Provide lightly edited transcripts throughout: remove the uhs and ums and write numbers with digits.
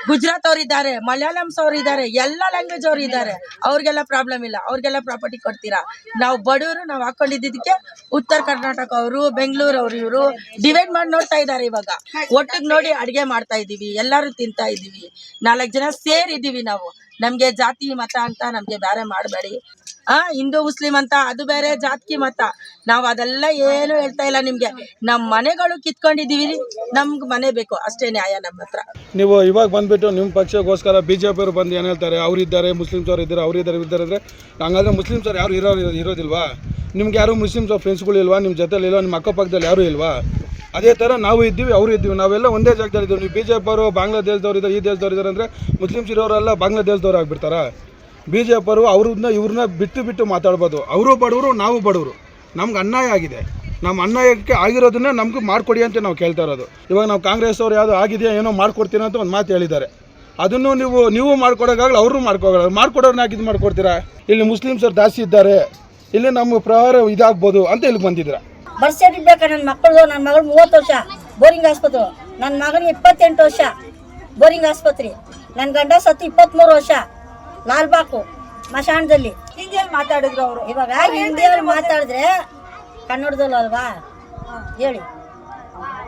ಗುಜರಾತ್ ಅವ್ರು ಇದ್ದಾರೆ, ಮಲಯಾಳಮ್ಸ್ ಅವ್ರು ಇದ್ದಾರೆ, ಎಲ್ಲ ಲ್ಯಾಂಗ್ವೇಜ್ ಅವ್ರು ಇದ್ದಾರೆ. ಅವ್ರಿಗೆಲ್ಲ ಪ್ರಾಬ್ಲಮ್ ಇಲ್ಲ, ಅವ್ರಿಗೆಲ್ಲ ಪ್ರಾಪರ್ಟಿ ಕೊಡ್ತೀರಾ? ನಾವು ಬಡವರು, ನಾವು ಹಾಕೊಂಡಿದ್ದಕ್ಕೆ ಉತ್ತರ ಕರ್ನಾಟಕ ಅವರು, ಬೆಂಗಳೂರು ಅವರು, ಇವರು ಡಿವೈಡ್ ಮಾಡಿ ನೋಡ್ತಾ ಇದ್ದಾರೆ. ಇವಾಗ ಒಟ್ಟಿಗೆ ನೋಡಿ ಅಡಿಗೆ ಮಾಡ್ತಾ ಇದೀವಿ, ಎಲ್ಲರೂ ತಿಂತಾ ಇದೀವಿ, 4 ಜನ ಸೇರಿದೀವಿ ನಾವು. ನಮ್ಗೆ ಜಾತಿ ಮತ ಅಂತ ನಮ್ಗೆ ಬೇರೆ ಮಾಡಬೇಡಿ. ಹಿಂದೂ ಮುಸ್ಲಿಂ ಅಂತ ಅದು ಬೇರೆ, ಜಾತಿ ಮತ ನಾವು ಅದೆಲ್ಲ ಏನು ಹೇಳ್ತಾ ಇಲ್ಲ. ನಿಮ್ಗೆ ನಮ್ಮ ಮನೆಗಳು ಕಿತ್ಕೊಂಡಿದೀವಿ, ನಮ್ಗೆ ಮನೆ ಬೇಕು ಅಷ್ಟೇ ನ್ಯಾಯ ನಮ್ಮ ಹತ್ರ. ನೀವು ಇವಾಗ ಬಂದ್ಬಿಟ್ಟು ನಿಮ್ಮ ಪಕ್ಷಕ್ಕೋಸ್ಕರ ಬಿಜೆಪಿ ಅವರು ಬಂದು ಏನು ಹೇಳ್ತಾರೆ, ಅವರಿದ್ದಾರೆ, ಮುಸ್ಲಿಮ್ಸ್ ಅವರು ಇದ್ದಾರೆ, ಅವರಿದ್ದಾರೆ, ಇದ್ದಾರೆ ಅಂದರೆ ಹಂಗಾದ್ರೆ ಮುಸ್ಲಿಮ್ಸ್ ಅವ್ರು ಯಾರು ಇರೋದಿಲ್ವಾ? ನಿಮ್ಗೆ ಯಾರು ಮುಸ್ಲಿಮ್ಸ್ ಫ್ರೆಂಡ್ಸ್ಗಳು ಇಲ್ವಾ? ನಿಮ್ಮ ಜೊತೆಲಿ ಇಲ್ವಾ? ನಿಮ್ಮ ಅಕ್ಕಪಕ್ಕದಲ್ಲಿ ಯಾರೂ ಇಲ್ವಾ? ಅದೇ ಥರ ನಾವು ಇದ್ದೀವಿ, ಅವರು ಇದ್ದೀವಿ, ನಾವೆಲ್ಲ ಒಂದೇ ಜಾಗದಲ್ಲಿ ಇದ್ದೀವಿ. ನೀವು ಬಿಜೆಪಿ ಅವರು ಬಾಂಗ್ಲಾದೇಶದವ್ರು ಇದ್ದಾರೆ, ಈ ದೇಶದವ್ರು ಇದ್ದಾರೆ ಅಂದರೆ ಮುಸ್ಲಿಮ್ಸ್ ಇರೋರೆಲ್ಲ ಬಾಂಗ್ಲಾದೇಶದವ್ರು ಆಗಿಬಿಡ್ತಾರಾ? ಬಿಜೆಪಿ ಅವರು ಇವ್ರನ್ನ ಬಿಟ್ಟು ಮಾತಾಡ್ಬೋದು. ಅವರು ಬಡವರು, ನಾವು ಬಡವರು, ನಮ್ಗೆ ಅನ್ಯಾಯ ಆಗಿದೆ. ನಮ್ಮ ಅನ್ಯಾಯಕ್ಕೆ ಆಗಿರೋದನ್ನೇ ನಮ್ಗೆ ಮಾಡಿಕೊಡಿ ಅಂತ ನಾವು ಕೇಳ್ತಾ ಇರೋದು. ಇವಾಗ ನಾವು ಕಾಂಗ್ರೆಸ್ ಅವ್ರು ಯಾವುದೋ ಆಗಿದೆಯಾ ಏನೋ ಮಾಡ್ಕೊಡ್ತೀರ ಅಂತ ಒಂದು ಮಾತು ಹೇಳಿದ್ದಾರೆ. ಅದನ್ನು ನೀವು ಮಾಡ್ಕೊಡೋಕ್ಕಾಗಲ್ಲ, ಅವರು ಮಾಡ್ಕೊಡೋರನ್ನ ಇದು ಮಾಡ್ಕೊಡ್ತೀರಾ? ಇಲ್ಲಿ ಮುಸ್ಲಿಮ್ಸ್ ಅವ್ರು ಜಾಸ್ತಿ ಇದ್ದಾರೆ, ಇಲ್ಲಿ ನಮ್ಮ ಪ್ರಹಾರ ಇದಾಗ್ಬೋದು ಅಂತ ಇಲ್ಲಿ ಬಂದಿದ್ದೀರಾ? ಬರ್ತ್ ಸರ್ಟಿಫಿಕೇಟ್ ಬೇಕಾ? ನನ್ನ ಮಕ್ಕಳು, ನನ್ನ ಮಗಳು 30 ವರ್ಷ ಬೋರಿಂಗ್ ಆಸ್ಪತ್ರೆ, ನನ್ನ ಮಗನಿಗೆ 28 ವರ್ಷ ಬೋರಿಂಗ್ ಆಸ್ಪತ್ರೆ, ನನ್ನ ಗಂಡ ಸತ್ತು 23 ವರ್ಷ ಲಾಲ್ಬಾಗು ಮಶಾಣದಲ್ಲಿ. ಹಿಂದಿಯಲ್ಲಿ ಮಾತಾಡಿದ್ರು ಅವರು. ಇವಾಗ ಹಿಂದಿಯಲ್ಲಿ ಮಾತಾಡಿದ್ರೆ ಕನ್ನಡದಲ್ಲೂ ಅಲ್ವಾ ಹೇಳಿ?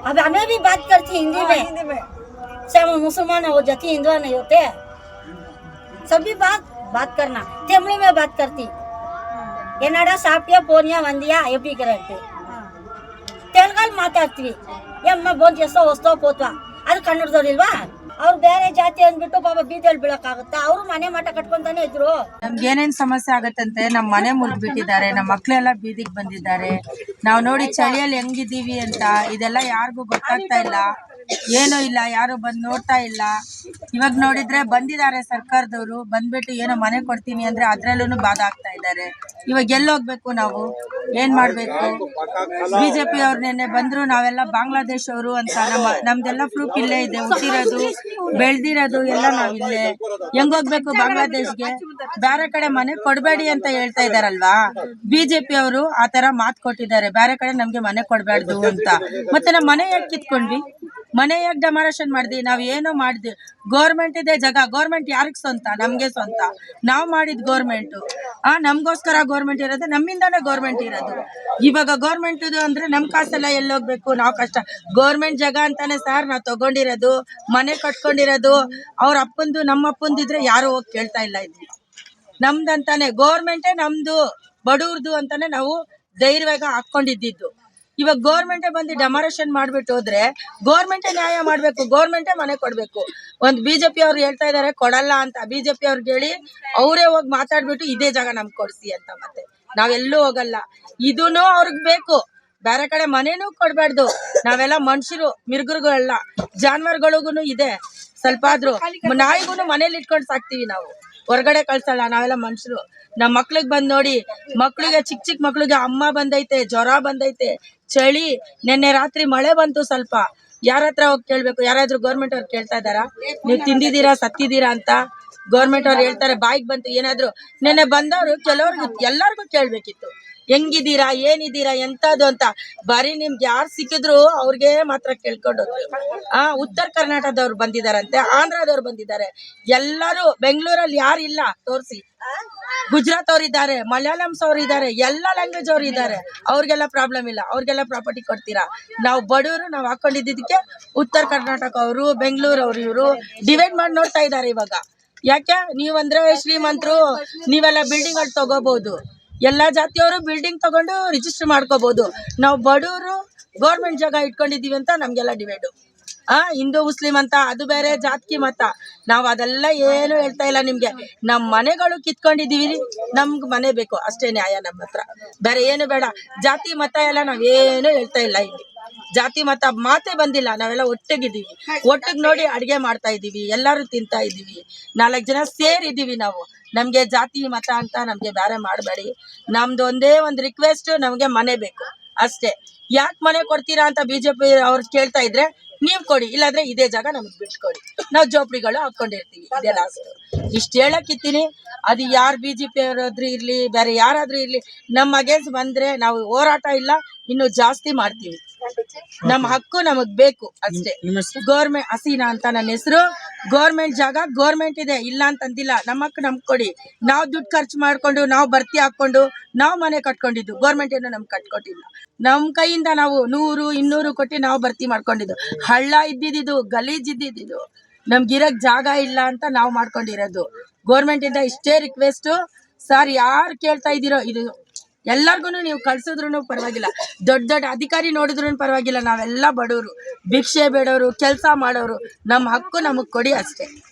अब हमें भी बात करती हिंदी में, चाहे वो मुसलमान हो जाती हिंदू नहीं होते, सभी बात करना तमिल में बात करती. एनाडा सापिया पोनिया वंदिया एपी करेक्ट तेलुगಲ್ಲಿ ಮಾತಾಡ್ತೀವಿ. ಎಮ್ಮ ಬೋನ್ ಎಷ್ಟೋ ವಸ್ತೋ ಪೋತ್ವ ಅದು ಕನ್ನಡದವ್ರಿಲ್ವಾ? ಅವ್ರು ಬೇರೆ ಜಾತಿ ಅಂದ್ಬಿಟ್ಟು ಪಾಪ ಬೀದಿಯಲ್ಲಿ ಬೀಳಕ್ಕಾಗುತ್ತಾ? ಅವರು ಮನೆ ಮಠ ಕಟ್ಕೊಂತಾನೆ ಇದ್ರು. ನಮ್ಗೆ ಏನೇನ್ ಸಮಸ್ಯೆ ಆಗತ್ತಂತೆ, ನಮ್ಮ ಮನೆ ಮುರಿದ್ಬಿಟ್ಟಿದ್ದಾರೆ, ನಮ್ಮ ಮಕ್ಳೆಲ್ಲ ಬೀದಿಗೆ ಬಂದಿದ್ದಾರೆ. ನಾವು ನೋಡಿ ಚಳಿಯಲ್ಲಿ ಹೆಂಗಿದೀವಿ ಅಂತ ಇದೆಲ್ಲ ಯಾರಿಗೂ ಗೊತ್ತಾಗ್ತಾ ಇಲ್ಲ, ಏನೂ ಇಲ್ಲ, ಯಾರು ಬಂದು ನೋಡ್ತಾ ಇಲ್ಲ. ಇವಾಗ ನೋಡಿದ್ರೆ ಬಂದಿದ್ದಾರೆ ಸರ್ಕಾರದವರು, ಬಂದ್ಬಿಟ್ಟು ಏನೋ ಮನೆ ಕೊಡ್ತೀನಿ ಅಂದ್ರೆ ಅದ್ರಲ್ಲೂ ಬಾಧ ಆಗ್ತಾ ಇದ್ದಾರೆ. ಇವಾಗ ಎಲ್ಲೋಗ್ಬೇಕು ನಾವು, ಏನ್ ಮಾಡ್ಬೇಕು? ಬಿಜೆಪಿ ಅವ್ರು ನೆನ್ನೆ ಬಂದ್ರು, ನಾವೆಲ್ಲ ಬಾಂಗ್ಲಾದೇಶ ಅವರು ಅಂತ ನಮ್ದೆಲ್ಲ ಪ್ರೂಫ್ ಇಲ್ಲೇ ಇದೆ, ಹುಟ್ಟಿರೋದು ಬೆಳ್ದಿರೋದು ಎಲ್ಲ ನಾವಿಲ್ಲೇ. ಹೆಂಗೋಗ್ಬೇಕು ಬಾಂಗ್ಲಾದೇಶ್ಗೆ? ಬೇರೆ ಕಡೆ ಮನೆ ಕೊಡ್ಬೇಡಿ ಅಂತ ಹೇಳ್ತಾ ಇದಾರಲ್ವಾ ಬಿಜೆಪಿ ಅವರು. ಆ ತರ ಮಾತು ಕೊಟ್ಟಿದ್ದಾರೆ, ಬೇರೆ ಕಡೆ ನಮ್ಗೆ ಮನೆ ಕೊಡ್ಬೇಡ್ದು ಅಂತ. ಮತ್ತೆ ನಮ್ಮ ಮನೆ ಯಾಕೆ ಕಿತ್ಕೊಂಡ್ವಿ? ಮನೆ ಯಾಕೆ ಡೆಮಾರೇಷನ್ ಮಾಡ್ದಿ? ನಾವ್ ಏನೋ ಮಾಡಿದ್ವಿ, ಗೌರ್ಮೆಂಟ್ ಇದೆ ಜಾಗ, ಗೌರ್ಮೆಂಟ್ ಯಾರಿಗ್ ಸ್ವಂತ? ನಮ್ಗೆ ಸ್ವಂತ, ನಾವ್ ಮಾಡಿದ್ ಗೌರ್ಮೆಂಟ್. ನಮ್ಗೋಸ್ಕರ ಗೌರ್ಮೆಂಟ್ ಇರೋದು, ನಮ್ಮಿಂದಾನೇ ಗೌರ್ಮೆಂಟ್ ಇರೋದು. ಇವಾಗ ಗೌರ್ಮೆಂಟ್ ಅಂದ್ರೆ ನಮ್ ಕಾಸೆಲ್ಲ ಎಲ್ಲೋಗ್ಬೇಕು? ನಾವು ಕಷ್ಟ ಗೌರ್ಮೆಂಟ್ ಜಾಗ ಅಂತಾನೆ ಸರ್ ನಾವ್ ತಗೊಂಡಿರೋದು, ಮನೆ ಕಟ್ಕೊಂಡಿರೋದು. ಅವ್ರ ಅಪ್ಪಂದು ನಮ್ಮ ಅಪ್ಪಂದಿದ್ರೆ ಯಾರು ಹೋಗಿ ಕೇಳ್ತಾ ಇಲ್ಲ. ಇದ್ವಿ ನಮ್ದಂತಾನೆ, ಗೌರ್ಮೆಂಟೇ ನಮ್ದು, ಬಡವ್ರದು ಅಂತಾನೆ ನಾವು ಧೈರ್ಯವಾಗಿ ಹಾಕೊಂಡಿದ್ದು. ಇವಾಗ ಗೌರ್ಮೆಂಟೇ ಬಂದು ಡೆಮಾರೇಷನ್ ಮಾಡ್ಬಿಟ್ಟು ಹೋದ್ರೆ ಗೌರ್ಮೆಂಟೇ ನ್ಯಾಯ ಮಾಡ್ಬೇಕು, ಗೌರ್ಮೆಂಟೇ ಮನೆ ಕೊಡ್ಬೇಕು. ಒಂದು ಬಿಜೆಪಿ ಅವ್ರು ಹೇಳ್ತಾ ಇದಾರೆ ಕೊಡಲ್ಲ ಅಂತ, ಬಿಜೆಪಿ ಅವ್ರಿಗೆ ಹೇಳಿ ಅವರೇ ಹೋಗಿ ಮಾತಾಡ್ಬಿಟ್ಟು ಇದೇ ಜಾಗ ನಮ್ಗೆ ಕೊಡ್ಸಿ ಅಂತ. ಮತ್ತೆ ನಾವೆಲ್ಲೂ ಹೋಗಲ್ಲ, ಇದೂನು ಅವ್ರಿಗೆ ಬೇಕು. ಬೇರೆ ಕಡೆ ಮನೇನೂ ಕೊಡ್ಬಾರ್ದು. ನಾವೆಲ್ಲ ಮನುಷ್ಯರು, ಮಿರ್ಗರುಗಳೆಲ್ಲ, ಜಾನುವಾರುಗಳಿಗೂ ಇದೆ ಸ್ವಲ್ಪ ಆದ್ರೂ. ನಾಯಿಗೂ ಮನೇಲಿ ಇಟ್ಕೊಂಡು ಸಾಕ್ತಿವಿ ನಾವು, ಹೊರಗಡೆ ಕಳ್ಸಲ್ಲ. ನಾವೆಲ್ಲ ಮನುಷ್ಯರು. ನಮ್ಮ ಮಕ್ಳಿಗೆ ಬಂದ್ ನೋಡಿ, ಮಕ್ಳಿಗೆ ಚಿಕ್ಕ ಮಕ್ಳಿಗೆ ಅಮ್ಮ ಬಂದೈತೆ, ಜ್ವರ ಬಂದೈತೆ, ಚಳಿ, ನಿನ್ನೆ ರಾತ್ರಿ ಮಳೆ ಬಂತು ಸ್ವಲ್ಪ. ಯಾರ ಹತ್ರ ಹೋಗಿ ಕೇಳ್ಬೇಕು? ಯಾರಾದ್ರೂ ಗೌರ್ಮೆಂಟ್ ಅವ್ರು ಕೇಳ್ತಾ ಇದಾರಾ ನೀವು ತಿಂದಿದ್ದೀರಾ ಸತ್ತಿದ್ದೀರಾ ಅಂತ? ಗೌರ್ಮೆಂಟ್ ಅವ್ರು ಹೇಳ್ತಾರೆ ಬಾಯಿಗೆ ಬಂತು ಏನಾದ್ರು. ನೆನ್ನೆ ಬಂದವರು ಕೆಲವ್ರಿಗೂ ಎಲ್ಲಾರ್ಗು ಕೇಳ್ಬೇಕಿತ್ತು, ಹೆಂಗಿದ್ದೀರಾ, ಏನಿದ್ದೀರಾ, ಎಂತದು ಅಂತ. ಬರೀ ನಿಮ್ಗೆ ಯಾರು ಸಿಕ್ಕಿದ್ರು ಅವ್ರಿಗೆ ಮಾತ್ರ ಕೇಳ್ಕೊಂಡು. ಉತ್ತರ ಕರ್ನಾಟಕದವ್ರು ಬಂದಿದಾರಂತೆ, ಆಂಧ್ರದವ್ರು ಬಂದಿದ್ದಾರೆ, ಎಲ್ಲರೂ. ಬೆಂಗಳೂರಲ್ಲಿ ಯಾರು ಇಲ್ಲ ತೋರಿಸಿ. ಗುಜರಾತ್ ಅವ್ರು ಇದ್ದಾರೆ, ಮಲಯಾಳಮ್ಸ್ ಅವ್ರು ಇದ್ದಾರೆ, ಎಲ್ಲ ಲ್ಯಾಂಗ್ವೇಜ್ ಅವ್ರು ಇದ್ದಾರೆ. ಅವ್ರಿಗೆಲ್ಲ ಪ್ರಾಬ್ಲಮ್ ಇಲ್ಲ, ಅವ್ರಿಗೆಲ್ಲ ಪ್ರಾಪರ್ಟಿ ಕೊಡ್ತೀರಾ? ನಾವು ಬಡವರು, ನಾವು ಹಾಕೊಂಡಿದ್ದಕ್ಕೆ ಉತ್ತರ ಕರ್ನಾಟಕ ಅವರು, ಬೆಂಗಳೂರು ಅವರು, ಇವರು ಡಿವೈಡ್ ಮಾಡಿ ನೋಡ್ತಾ ಇದ್ದಾರೆ ಇವಾಗ. ಯಾಕೆ? ನೀವಂದ್ರೆ ಶ್ರೀಮಂತರು, ನೀವೆಲ್ಲ ಬಿಲ್ಡಿಂಗ್ ಅಲ್ಲಿ ತಗೋಬಹುದು, ಎಲ್ಲಾ ಜಾತಿಯವರು ಬಿಲ್ಡಿಂಗ್ ತಗೊಂಡು ರಿಜಿಸ್ಟರ್ ಮಾಡ್ಕೋಬಹುದು. ನಾವು ಬಡವರು ಗೌರ್ಮೆಂಟ್ ಜಾಗ ಇಟ್ಕೊಂಡಿದೀವಿ ಅಂತ ನಮ್ಗೆಲ್ಲ ಡಿವೈಡು. ಹಿಂದೂ ಮುಸ್ಲಿಂ ಅಂತ ಅದು ಬೇರೆ, ಜಾತಿ ಮತ ನಾವು ಅದೆಲ್ಲ ಏನು ಹೇಳ್ತಾ ಇಲ್ಲ. ನಿಮ್ಗೆ ನಮ್ಮ ಮನೆಗಳು ಕಿತ್ಕೊಂಡಿದೀವಿ, ನಮ್ಗೆ ಮನೆ ಬೇಕು ಅಷ್ಟೇ ನ್ಯಾಯ ನಮ್ಮ ಹತ್ರ, ಬೇರೆ ಏನು ಬೇಡ. ಜಾತಿ ಮತ ಎಲ್ಲ ನಾವೇನು ಹೇಳ್ತಾ ಇಲ್ಲ. ಇಲ್ಲಿ ಜಾತಿ ಮತ ಮಾತೇ ಬಂದಿಲ್ಲ. ನಾವೆಲ್ಲ ಒಟ್ಟಿಗಿದ್ದೀವಿ, ಒಟ್ಟಿಗೆ ನೋಡಿ ಅಡಿಗೆ ಮಾಡ್ತಾ ಇದೀವಿ, ಎಲ್ಲರೂ ತಿಂತಾ ಇದೀವಿ, 4 ಜನ ಸೇರಿದೀವಿ ನಾವು. ನಮ್ಗೆ ಜಾತಿ ಮತ ಅಂತ ನಮ್ಗೆ ಬೇರೆ ಮಾಡಬೇಡಿ. ನಮ್ದು ಒಂದೇ ಒಂದು ರಿಕ್ವೆಸ್ಟ್, ನಮ್ಗೆ ಮನೆ ಬೇಕು ಅಷ್ಟೇ. ಯಾಕೆ ಮನೆ ಕೊಡ್ತೀರಾ ಅಂತ ಬಿಜೆಪಿ ಅವ್ರು ಕೇಳ್ತಾ ಇದ್ರೆ ನೀವ್ ಕೊಡಿ, ಇಲ್ಲಾಂದ್ರೆ ಇದೇ ಜಾಗ ನಮಗ್ ಬಿಟ್ಕೊಡಿ, ನಾವು ಜೋಪಡಿಗಳು ಹಾಕೊಂಡಿರ್ತೀವಿ. ಇದೇ ಲಾಸ್ಟ್. ಇಷ್ಟು ಹೇಳಕ್ಕಿತ್ತೀನಿ. ಅದು ಯಾರು ಬಿಜೆಪಿ ಅವರಾದ್ರೂ ಇರ್ಲಿ, ಬೇರೆ ಯಾರಾದ್ರೂ ಇರ್ಲಿ, ನಮ್ಮ ಅಗೇನ್ಸ್ಟ್ ಬಂದ್ರೆ ನಾವು ಹೋರಾಟ ಇಲ್ಲ, ಇನ್ನು ಜಾಸ್ತಿ ಮಾಡ್ತೀವಿ. ನಮ್ಮ ಹಕ್ಕು ನಮಗ್ ಬೇಕು ಅಷ್ಟೇ. ಗೌರ್ಮೆಂಟ್ ಹಸೀನಾ ಅಂತ ನನ್ನ ಹೆಸರು. ಗೋರ್ಮೆಂಟ್ ಜಾಗ ಗೋರ್ಮೆಂಟ್ ಇದೆ, ಇಲ್ಲ ಅಂತಂದಿಲ್ಲ. ನಮ್ಮಕ್ಕೆ ನಮ್ಗೆ ಕೊಡಿ. ನಾವು ದುಡ್ಡು ಖರ್ಚು ಮಾಡ್ಕೊಂಡು, ನಾವು ಭರ್ತಿ ಹಾಕ್ಕೊಂಡು, ನಾವು ಮನೆ ಕಟ್ಕೊಂಡಿದ್ದು. ಗೋರ್ಮೆಂಟ್ ಏನು ನಮ್ಗೆ ಕಟ್ಕೊಟ್ಟಿಲ್ಲ. ನಮ್ಮ ಕೈಯಿಂದ ನಾವು 100, 200 ಕೊಟ್ಟು ನಾವು ಭರ್ತಿ ಮಾಡ್ಕೊಂಡಿದ್ದು. ಹಳ್ಳ ಇದ್ದಿದ್ದು, ಗಲೀಜ್ ಇದ್ದಿದ್ದು, ನಮ್ಗಿರಕ್ ಜಾಗ ಇಲ್ಲ ಅಂತ ನಾವು ಮಾಡ್ಕೊಂಡಿರೋದು. ಗೋರ್ಮೆಂಟಿಂದ ಇಷ್ಟೇ ರಿಕ್ವೆಸ್ಟು ಸರ್, ಯಾರು ಕೇಳ್ತಾ ಇದ್ದೀರೋ ಇದು ಎಲ್ಲರಿಗೂ ನೀವು ಕಳ್ಸಿದ್ರು ಪರವಾಗಿಲ್ಲ, ದೊಡ್ಡ ದೊಡ್ಡ ಅಧಿಕಾರಿ ನೋಡಿದ್ರು ಪರವಾಗಿಲ್ಲ. ನಾವೆಲ್ಲ ಬಡವರು, ಭಿಕ್ಷೆ ಬೇಡವರು, ಕೆಲಸ ಮಾಡೋರು. ನಮ್ಮ ಹಕ್ಕು ನಮಗೆ ಕೊಡಿ ಅಷ್ಟೇ,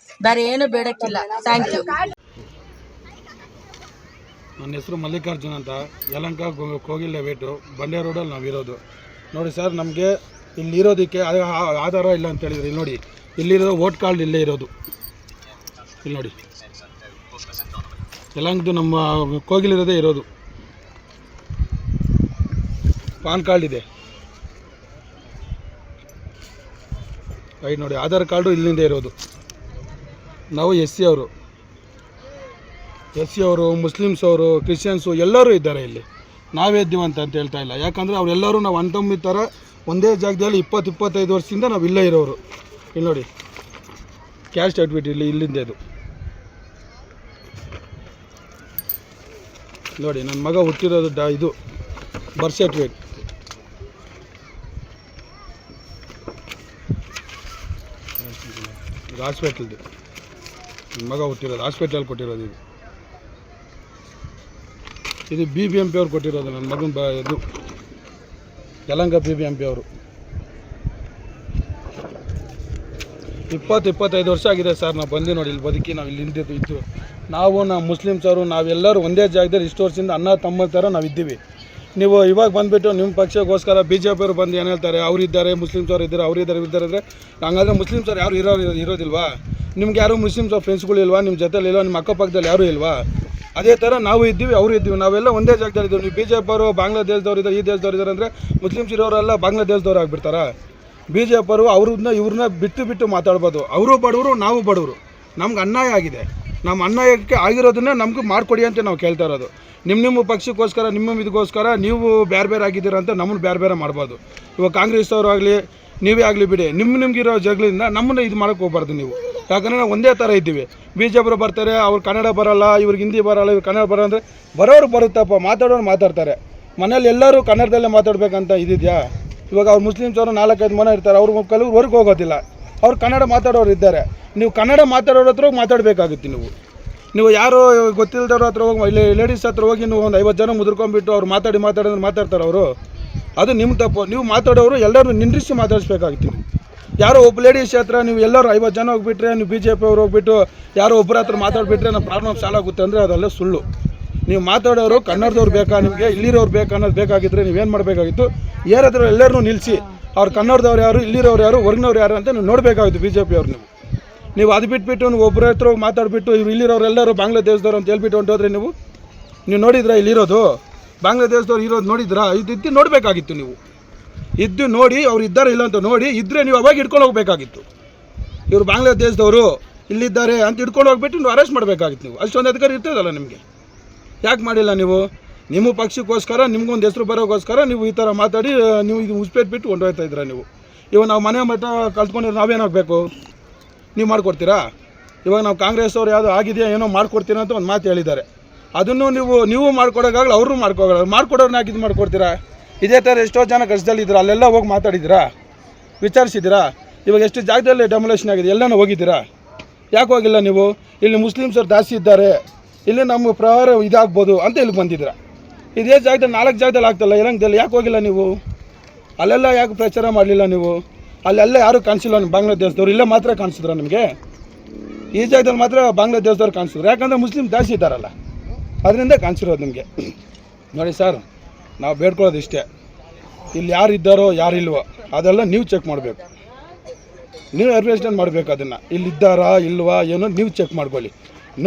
ಬೇರೆ ಏನು ಬೇಡಕ್ಕಿಲ್ಲ. Thank you. ನನ್ನ ಹೆಸರು ಮಲ್ಲಿಕಾರ್ಜುನ್ ಅಂತ, ಯಲಹಂಕ ಕೋಗಿಲ್ ವೇಟು, ಬಂಡೆ ರೋಡಲ್ಲಿ ನಾವಿರೋದು. ನೋಡಿ ಸರ್, ನಮಗೆ ಇಲ್ಲಿ ಇರೋದಕ್ಕೆ ಆಧಾರ ಇಲ್ಲ ಅಂತ ಹೇಳಿದ್ರು. ಇಲ್ಲಿ ನೋಡಿ, ಇಲ್ಲಿರೋ ವೋಟ್ ಕಾರ್ಡ್ ಇಲ್ಲೇ ಇರೋದು. ಇಲ್ಲಿ ನೋಡಿ, ಯಲಹಂಕದ್ದು ನಮ್ಮ ಕೋಗಿಲಿರೋದೇ ಇರೋದು. ಪಾನ್ ಕಾರ್ಡ್ ಇದೆ, ಐದು ನೋಡಿ, ಆಧಾರ್ ಕಾರ್ಡು ಇಲ್ಲಿಂದ ಇರೋದು. ನಾವು ಎಸ್ ಸಿ ಅವರು, ಮುಸ್ಲಿಮ್ಸ್ ಅವರು, ಕ್ರಿಶ್ಚಿಯನ್ಸು ಎಲ್ಲರೂ ಇದ್ದಾರೆ ಇಲ್ಲಿ. ನಾವೇ ಇದ್ದೀವಿ ಅಂತ ಹೇಳ್ತಾ ಇಲ್ಲ. ಯಾಕಂದರೆ ಅವರೆಲ್ಲರೂ ನಾವು ಅಣ್ತಂಬಿ ಥರ ಒಂದೇ ಜಾಗದಲ್ಲಿ 20-25 ವರ್ಷದಿಂದ ನಾವು ಇಲ್ಲೇ ಇರೋರು. ಇಲ್ಲಿ ನೋಡಿ, ಕ್ಯಾಸ್ಟ್ ಸರ್ಟಿಫಿಕೇಟ್ ಇಲ್ಲಿಂದ ಇದು ನೋಡಿ. ನನ್ನ ಮಗ ಹುಟ್ಟಿರೋದು ಇದು ಬರ್ತ್ ಸರ್ಟಿಫಿಕೇಟ್. ಇದು ಹಾಸ್ಪಿಟ್ಲ್ದು, ನನ್ನ ಮಗ ಹುಟ್ಟಿರೋದು ಹಾಸ್ಪಿಟಲ್ ಕೊಟ್ಟಿರೋದು. ಇದು BBMP ಅವ್ರು ಕೊಟ್ಟಿರೋದು ನನ್ನ ಮಗನ ಇದು ಯಲಹಂಕ BBMP ಅವರು. 20-25 ವರ್ಷ ಆಗಿದೆ ಸರ್ ನಾವು ಬಂದು ನೋಡಿ ಇಲ್ಲಿ ಬದುಕಿ. ನಾವು ಇಲ್ಲಿ ಇದ್ದು ನಾವು ಮುಸ್ಲಿಮ್ಸ್ ಅವರು ನಾವೆಲ್ಲರೂ ಒಂದೇ ಜಾಗದಲ್ಲಿ ಇಷ್ಟು ವರ್ಷದಿಂದ ಅಣ್ಣ ತಮ್ಮ ಥರ ನಾವು ಇದ್ದೀವಿ. ನೀವು ಇವಾಗ ಬಂದುಬಿಟ್ಟು ನಿಮ್ಮ ಪಕ್ಷಕ್ಕೋಸ್ಕರ BJP ಅವರು ಬಂದು ಏನು ಹೇಳ್ತಾರೆ, ಅವರಿದ್ದಾರೆ, ಮುಸ್ಲಿಮ್ಸ್ ಅವರು ಇದ್ದಾರೆ, ಅವರಿದ್ದಾರೆ ಅಂದರೆ ಹಂಗಾದ್ರೆ ಮುಸ್ಲಿಮ್ಸ್ ಅವ್ರು ಯಾರು ಇರೋದಿಲ್ವಾ? ನಿಮ್ಗೆ ಯಾರು ಮುಸ್ಲಿಮ್ಸ್ ಅವ್ರ ಫ್ರೆಂಡ್ಸ್ಗಳು ಇಲ್ವಾ? ನಿಮ್ಮ ಜೊತೆಲಿ ಇಲ್ವಾ? ನಿಮ್ಮ ಅಕ್ಕಪಕ್ಕದಲ್ಲಿ ಯಾರೂ ಇಲ್ವಾ? ಅದೇ ಥರ ನಾವು ಇದ್ದೀವಿ, ಅವರು ಇದ್ದೀವಿ, ನಾವೆಲ್ಲ ಒಂದೇ ಜಾಗದಲ್ಲಿ ಇದ್ದೀವಿ. ನೀವು BJP ಅವರು ಬಾಂಗ್ಲಾದೇಶದವ್ರು ಇದ್ದಾರೆ, ಈ ದೇಶದವ್ರು ಇದ್ದಾರೆ ಅಂದರೆ ಮುಸ್ಲಿಮ್ಸ್ ಇರೋರೆಲ್ಲ ಬಾಂಗ್ಲಾದೇಶದವ್ರು ಆಗಿಬಿಡ್ತಾರಾ? BJP ಅವರು ಇವ್ರನ್ನ ಬಿಟ್ಟು ಮಾತಾಡ್ಬೋದು. ಅವರು ಬಡವರು, ನಾವು ಬಡವರು, ನಮ್ಗೆ ಅನ್ಯಾಯ ಆಗಿದೆ. ನಮ್ಮ ಅನ್ಯಾಯಕ್ಕೆ ಆಗಿರೋದನ್ನ ನಮ್ಗೆ ಮಾಡಿಕೊಡಿ ಅಂತ ನಾವು ಕೇಳ್ತಾ ಇರೋದು. ನಿಮ್ಮ ಪಕ್ಷಕ್ಕೋಸ್ಕರ, ನಿಮ್ಮ ಇದಕ್ಕೋಸ್ಕರ ನೀವು ಬೇರೆ ಆಗಿದ್ದೀರ ಅಂತ ನಮ್ಮನ್ನು ಬೇರೆ ಮಾಡ್ಬೋದು. ಇವಾಗ ಕಾಂಗ್ರೆಸ್ ಅವರು ಆಗಲಿ, ನೀವೇ ಆಗಲಿ ಬಿಡಿ, ನಿಮ್ಗಿರೋ ಜಗಳಿಂದ ನಮ್ಮನ್ನು ಇದು ಮಾಡೋಕ್ಕೆ ಹೋಗ್ಬಾರ್ದು ನೀವು. ಯಾಕಂದರೆ ನಾವು ಒಂದೇ ಥರ ಇದ್ದೀವಿ. BJP ಅವರು ಬರ್ತಾರೆ, ಅವ್ರು ಕನ್ನಡ ಬರೋಲ್ಲ, ಇವ್ರಿಗೆ ಹಿಂದಿ ಬರೋಲ್ಲ, ಇವ್ರು ಕನ್ನಡ ಬರೋ ಅಂದರೆ ಬರೋರು ಬರುತ್ತಪ್ಪ, ಮಾತಾಡೋರು ಮಾತಾಡ್ತಾರೆ. ಮನೇಲಿ ಎಲ್ಲರೂ ಕನ್ನಡದಲ್ಲೇ ಮಾತಾಡಬೇಕಂತ ಇದಿದೆಯಾ? ಇವಾಗ ಅವ್ರು ಮುಸ್ಲಿಮ್ಸ್ ಅವರು 4-5 ಮನೆ ಇರ್ತಾರೆ, ಅವ್ರು ಕೆಲವ್ರು ಹೊರಗೆ ಹೋಗೋದಿಲ್ಲ, ಅವ್ರು ಕನ್ನಡ ಮಾತಾಡೋರು ಇದ್ದಾರೆ. ನೀವು ಕನ್ನಡ ಮಾತಾಡೋರ ಹತ್ರ ಹೋಗಿ ಮಾತಾಡಬೇಕಾಗುತ್ತೆ. ನೀವು ಯಾರೋ ಗೊತ್ತಿಲ್ಲದವ್ರ ಹತ್ರ ಹೋಗಿ, ಇಲ್ಲಿ ಲೇಡೀಸ್ ಹತ್ರ ಹೋಗಿ ನೀವು ಒಂದು 50 ಜನ ಮುದ್ರಕೊಂಡ್ಬಿಟ್ಟು ಅವ್ರು ಮಾತಾಡಿದ್ರೆ ಮಾತಾಡ್ತಾರೆ ಅವರು. ಅದು ನಿಮ್ಮ ತಪ್ಪು. ನೀವು ಮಾತಾಡೋರು ಎಲ್ಲರೂ ನಿಂದ್ರಿಸಿ ಮಾತಾಡಿಸ್ಬೇಕಾಗಿತ್ತು. ಯಾರೋ ಒಬ್ಬ ಲೇಡೀಸ್ ಹತ್ರ ನೀವು ಎಲ್ಲರೂ 50 ಜನ ಹೋಗ್ಬಿಟ್ರೆ, ನೀವು BJP ಅವ್ರು ಹೋಗ್ಬಿಟ್ಟು ಯಾರೋ ಒಬ್ಬರ ಹತ್ರ ಮಾತಾಡ್ಬಿಟ್ರೆ ನಮ್ಮ ಪ್ರಾಬ್ಲಮ್ ಸಾಲ್ವ್ ಆಗುತ್ತೆ ಅಂದರೆ ಅದೆಲ್ಲ ಸುಳ್ಳು. ನೀವು ಮಾತಾಡೋರು ಕನ್ನಡದವ್ರು ಬೇಕಾ, ನಿಮಗೆ ಇಲ್ಲಿರೋರು ಬೇಕಾ ಅನ್ನೋದು ಬೇಕಾಗಿದ್ದರೆ ನೀವೇನು ಮಾಡಬೇಕಾಗಿತ್ತು, ಯಾರಾದರೂ ಎಲ್ಲರೂ ನಿಲ್ಲಿಸಿ ಅವ್ರು ಕನ್ನಡದವ್ರು ಯಾರು, ಇಲ್ಲಿರೋರು ಯಾರು, ಹೊರಗಿನವ್ರು ಯಾರು ಅಂತ ನೀವು ನೋಡಬೇಕಾಗಿತ್ತು. BJP ಅವ್ರು ನೀವು ಅದು ಬಿಟ್ಬಿಟ್ಟು ನೀವು ಒಬ್ಬರ ಹತ್ರ ಹೋಗಿ ಮಾತಾಡ್ಬಿಟ್ಟು ಇವ್ರು ಇಲ್ಲಿರೋರೆಲ್ಲರೂ ಬಾಂಗ್ಲಾದೇಶದವ್ರು ಅಂತ ಹೇಳ್ಬಿಟ್ಟು ಹೊಂಟೋದ್ರೆ ನೀವು ನೋಡಿದ್ರಾ? ಇಲ್ಲಿರೋದು ಬಾಂಗ್ಲಾದೇಶದವ್ರು ಇರೋದು ನೋಡಿದ್ರಾ? ಇದ್ದು ನೋಡಬೇಕಾಗಿತ್ತು. ನೀವು ಇದ್ದು ನೋಡಿ ಅವ್ರು ಇದ್ದಾರೆ ಇಲ್ಲ ಅಂತ ನೋಡಿ, ಇದ್ದರೆ ನೀವು ಅವಾಗ ಹಿಡ್ಕೊಂಡು ಹೋಗಬೇಕಾಗಿತ್ತು. ಇವರು ಬಾಂಗ್ಲಾದೇಶದವರು ಇಲ್ಲಿದ್ದಾರೆ ಅಂತ ಹಿಡ್ಕೊಂಡು ಹೋಗ್ಬಿಟ್ಟು ನೀವು ಅರೆಸ್ಟ್ ಮಾಡಬೇಕಾಗಿತ್ತು. ನೀವು ಅಷ್ಟೊಂದು ಅಧಿಕಾರ ಇರ್ತದಲ್ಲ ನಿಮಗೆ. ಯಾಕೆ ಮಾಡಿಲ್ಲ ನೀವು? ನಿಮ್ಮ ಪಕ್ಷಕ್ಕೋಸ್ಕರ, ನಿಮ್ಗೊಂದು ಹೆಸರು ಬರೋಕ್ಕೋಸ್ಕರ ನೀವು ಈ ಥರ ಮಾತಾಡಿ ನೀವು ಇದು ಉಸ್ಪೇಟ್ಬಿಟ್ಟು ಹೊಂಟೋಗ್ತಾ ಇದ್ದೀರಾ ನೀವು. ಇವಾಗ ನಾವು ಮನೆ ಮಠ ಕಲ್ತ್ಕೊಂಡಿರೋ ನಾವೇನಾಗಬೇಕು? ನೀವು ಮಾಡಿಕೊಡ್ತೀರಾ? ಇವಾಗ ನಾವು ಕಾಂಗ್ರೆಸ್ ಅವ್ರು ಯಾವುದೋ ಆಗಿದೆಯಾ ಏನೋ ಮಾಡ್ಕೊಡ್ತೀರಾ ಅಂತ ಒಂದು ಮಾತು ಹೇಳಿದ್ದಾರೆ. ಅದನ್ನು ನೀವು ಮಾಡ್ಕೊಡೋಕ್ಕಾಗಲ್ಲ, ಅವರು ಮಾಡ್ಕೊಡೋರನ್ನ ಹಾಕಿದ್ದು ಮಾಡ್ಕೊಡ್ತೀರಾ? ಇದೇ ಥರ ಎಷ್ಟೋ ಜನ ಕಷ್ಟದಲ್ಲಿದ್ದೀರಾ, ಅಲ್ಲೆಲ್ಲ ಹೋಗಿ ಮಾತಾಡಿದ್ದೀರಾ? ವಿಚಾರಿಸಿದ್ದೀರಾ? ಇವಾಗ ಎಷ್ಟು ಜಾಗದಲ್ಲಿ ಡೆಮೊಲೇಷನ್ ಆಗಿದೆ, ಎಲ್ಲನೂ ಹೋಗಿದ್ದೀರಾ? ಯಾಕೆ ಹೋಗಿಲ್ಲ ನೀವು? ಇಲ್ಲಿ ಮುಸ್ಲಿಮ್ಸ್ ಅವ್ರು ಜಾಸ್ತಿ ಇದ್ದಾರೆ, ಇಲ್ಲಿ ನಮ್ಮ ಪ್ರಹಾರ ಇದಾಗ್ಬೋದು ಅಂತ ಇಲ್ಲಿ ಬಂದಿದ್ದೀರಾ. ಇದೇ ಜಾಗದಲ್ಲಿ 4 ಜಾಗದಲ್ಲಿ ಆಗ್ತಲ್ಲ ಯಲಹಂಕದಲ್ಲಿ, ಯಾಕೆ ಹೋಗಿಲ್ಲ ನೀವು? ಅಲ್ಲೆಲ್ಲ ಯಾಕೆ ಪ್ರಚಾರ ಮಾಡಲಿಲ್ಲ ನೀವು? ಅಲ್ಲೆಲ್ಲ ಯಾರೂ ಕಾಣಿಸಿಲ್ಲ ನಿಮ್ಮ ಬಾಂಗ್ಲಾದೇಶದವ್ರು, ಇಲ್ಲೇ ಮಾತ್ರ ಕಾಣಿಸಿದ್ರ ನಿಮಗೆ? ಈ ಜಾಗದಲ್ಲಿ ಮಾತ್ರ ಬಾಂಗ್ಲಾದೇಶದವ್ರು ಕಾಣಿಸಿದ್ರು, ಯಾಕಂದರೆ ಮುಸ್ಲಿಮ್ ಜಾಸ್ತಿ ಇದ್ದಾರಲ್ಲ, ಅದರಿಂದ ಕಾಣಿಸಿರೋದು ನಿಮಗೆ. ನೋಡಿ ಸರ್, ನಾವು ಬೇಡ್ಕೊಳ್ಳೋದು ಇಷ್ಟೇ, ಇಲ್ಲಿ ಯಾರು ಇದ್ದಾರೋ ಯಾರು ಇಲ್ವೋ ಅದೆಲ್ಲ ನೀವು ಚೆಕ್ ಮಾಡಬೇಕು. ನೀವು ವೆರಿಫಿಕೇಷನ್ ಮಾಡಬೇಕು ಅದನ್ನು, ಇಲ್ಲಿದ್ದಾರಾ ಇಲ್ವಾ ಏನೋ ನೀವು ಚೆಕ್ ಮಾಡ್ಕೊಳ್ಳಿ.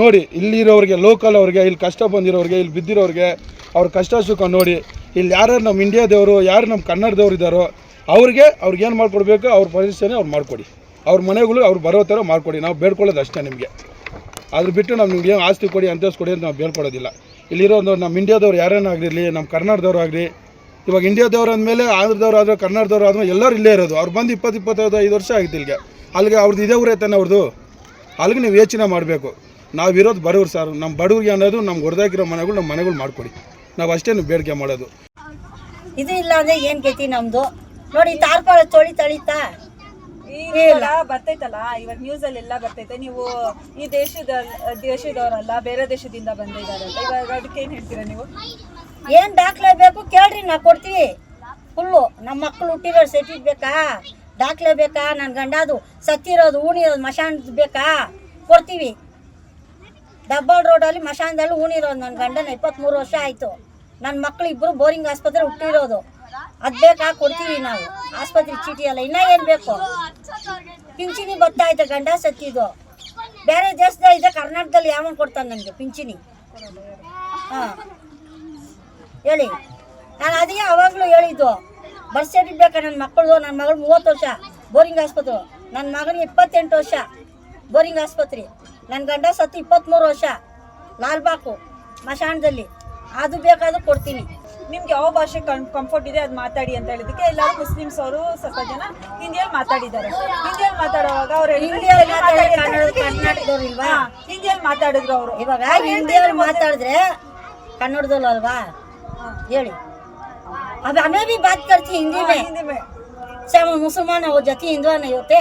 ನೋಡಿ, ಇಲ್ಲಿರೋರಿಗೆ, ಲೋಕಲ್ ಅವ್ರಿಗೆ, ಇಲ್ಲಿ ಕಷ್ಟ ಬಂದಿರೋರಿಗೆ, ಇಲ್ಲಿ ಬಿದ್ದಿರೋರಿಗೆ ಅವ್ರ ಕಷ್ಟ ಸುಖ ನೋಡಿ. ಇಲ್ಲಿ ಯಾರು ನಮ್ಮ ಇಂಡಿಯಾದವರು, ಯಾರು ನಮ್ಮ ಕನ್ನಡದವ್ರು ಇದ್ದಾರೋ ಅವ್ರಿಗೇನು ಮಾಡಿಕೊಡ್ಬೇಕು, ಅವ್ರ ಪರಿಸ್ಥಿತಿನೇ ಅವ್ರು ಮಾಡಿಕೊಡಿ. ಅವ್ರ ಮನೆಗಳು ಅವ್ರು ಬರೋ ಥರ ಮಾಡಿಕೊಡಿ. ನಾವು ಬೇಡ್ಕೊಳ್ಳೋದು ಅಷ್ಟೇ ನಿಮಗೆ. ಅದ್ರ ಬಿಟ್ಟು ನಾವು ನಿಮ್ಗೆ ಏನು ಆಸ್ತಿ ಕೊಡಿ, ಅಂತಸ್ತು ಕೊಡಿ ಅಂತ ನಾವು ಬೇಡ್ಕೊಳ್ಳೋದಿಲ್ಲ. ಇಲ್ಲಿರೋದು ನಮ್ಮ ಇಂಡಿಯಾದವ್ರು ಯಾರೇನಾಗಿರಲಿ, ನಮ್ಮ ಕರ್ನಾಟಕದವ್ರು ಆಗಲಿ, ಇವಾಗ ಇಂಡಿಯಾದವ್ರು ಅಂದಮೇಲೆ ಆಂಧ್ರದವ್ರು ಆದರೆ, ಕರ್ನಾಟಕದವ್ರು ಆದ್ಮೇಲೆ ಎಲ್ಲರೂ ಇಲ್ಲೇ ಇರೋದು. ಅವ್ರು ಬಂದು 20-25 ವರ್ಷ ಆಗಿತ್ತು ಇಲ್ಲಿಗೆ. ಅಲ್ಲಿಗೆ ಅವ್ರದ್ದು ಇದೇ ಊರೇ ತಾನೆ ಅವ್ರದ್ದು. ಅಲ್ಲಿಗೆ ನೀವು ಯೋಚನೆ ಮಾಡಬೇಕು. ನಾವಿರೋದು ಬಡವ್ರು ಸರ್, ನಮ್ಮ ಬಡವ್ರಿಗೆ ಅನ್ನೋದು ನಮ್ಗೆ ಹೊಡೆದಾಕಿರೋ ಮನೆಗಳು ನಮ್ಮ ಮನೆಗಳು ಮಾಡಿಕೊಡಿ, ನಾವು ಅಷ್ಟೇ ಬೇಡಿಕೆ ಮಾಡೋದು. ಇದು ಇಲ್ಲ ಅಂದರೆ ಏನು ಗತಿ ನಮ್ಮದು ನೋಡಿ. ತಾರ್ಪಾಳ ತೊಳಿತಾ ಈಗ ಬರ್ತೈತಲ್ಲ, ಇವಾಗ ನ್ಯೂಸಲ್ಲಿ ಎಲ್ಲ ಬರ್ತೈತೆ. ನೀವು ಈ ದೇಶದವರಲ್ಲ, ಬೇರೆ ದೇಶದಿಂದ ಬಂದಿದ್ದಾರೆ ಅಂತ, ಇವಾಗ ಅದಕ್ಕೆ ಏನು ಹೇಳ್ತೀರಾ ನೀವು? ಏನು ದಾಖಲೆ ಬೇಕು ಕೇಳ್ರಿ, ನಾವು ಕೊಡ್ತೀವಿ ಫುಲ್ಲು. ನಮ್ಮ ಮಕ್ಕಳು ಹುಟ್ಟಿರೋ ಸರ್ಟಿಫಿಕೇಟ್ ಬೇಕಾ, ದಾಖಲೆ ಬೇಕಾ, ನನ್ನ ಗಂಡದು ಸತ್ತಿರೋದು ಊಣಿರೋದು ಮಶಾನದ ಬೇಕಾ, ಕೊಡ್ತೀವಿ. ಡಬ್ಬಾಳ್ ರೋಡಲ್ಲಿ ಮಶಾನದಲ್ಲಿ ಊಣಿರೋದು ನನ್ನ ಗಂಡನ 23 ವರ್ಷ ಆಯಿತು. ನನ್ನ ಮಕ್ಕಳು ಇಬ್ಬರು ಬೋರಿಂಗ್ ಆಸ್ಪತ್ರೆ ಹುಟ್ಟಿರೋದು, ಅದು ಬೇಕಾ ಕೊಡ್ತೀವಿ ನಾವು. ಆಸ್ಪತ್ರೆ ಚೀಟಿ ಅಲ್ಲ, ಇನ್ನೂ ಏನು ಬೇಕು? ಪಿಂಚಣಿ ಬರ್ತಾ ಇದೆ, ಗಂಡ ಸತ್ತಿದ್ದು. ಬೇರೆ ದೇಶದಾಗ ಇದೆ, ಕರ್ನಾಟಕದಲ್ಲಿ ಯಾವನ್ ಕೊಡ್ತಾನೆ ನನಗೆ ಪಿಂಚಣಿ? ಹಾಂ ಹೇಳಿ. ನಾನು ಅದಕ್ಕೆ ಅವಾಗಲೂ ಹೇಳಿದ್ದು, ಬರ್ತ್ ಸರ್ಟಿಫಿಕೇಟ್ ಬೇಕಾ ನನ್ನ ಮಕ್ಕಳು. ನನ್ನ ಮಗಳು 30 ವರ್ಷ ಬೋರಿಂಗ್ ಆಸ್ಪತ್ರೆ, ನನ್ನ ಮಗನಿಗೆ 28 ವರ್ಷ ಬೋರಿಂಗ್ ಆಸ್ಪತ್ರೆ, ನನ್ನ ಗಂಡ ಸತ್ತು 23 ವರ್ಷ ಲಾಲ್ಬಾಕು ಮಶಾನದಲ್ಲಿ. ಅದು ಬೇಕಾದ್ರೂ ಕೊಡ್ತೀನಿ. ನಿಮ್ಗೆ ಯಾವ ಭಾಷೆ ಕಂಫರ್ಟ್ ಇದೆ ಅದು ಮಾತಾಡಿ ಅಂತ ಹೇಳಿದಕ್ಕೆ ಎಲ್ಲರೂ ಮುಸ್ಲಿಮ್ಸ್ ಅವರು ಸ್ವಲ್ಪ ಜನ ಹಿಂದಿಯಲ್ಲಿ ಮಾತಾಡಿದ್ದಾರೆ. ಹಿಂದಿಯಲ್ಲಿ ಮಾತಾಡುವಾಗ ಅವ್ರು ಕರ್ನಾಟಕದವ್ರು ಇಲ್ವಾ? ಹಿಂದಿಯಲ್ಲಿ ಮಾತಾಡಿದ್ರು ಅವರು. ಇವಾಗ ಹಿಂದಿಯವ್ರು ಮಾತಾಡಿದ್ರೆ ಕನ್ನಡದಲ್ಲೂ ಅಲ್ವಾ? ಹೇಳಿ. अब हमें भी बात करती हिंदी में, चाहे हम मुसलमान हो जाती हिंदू नहीं होते,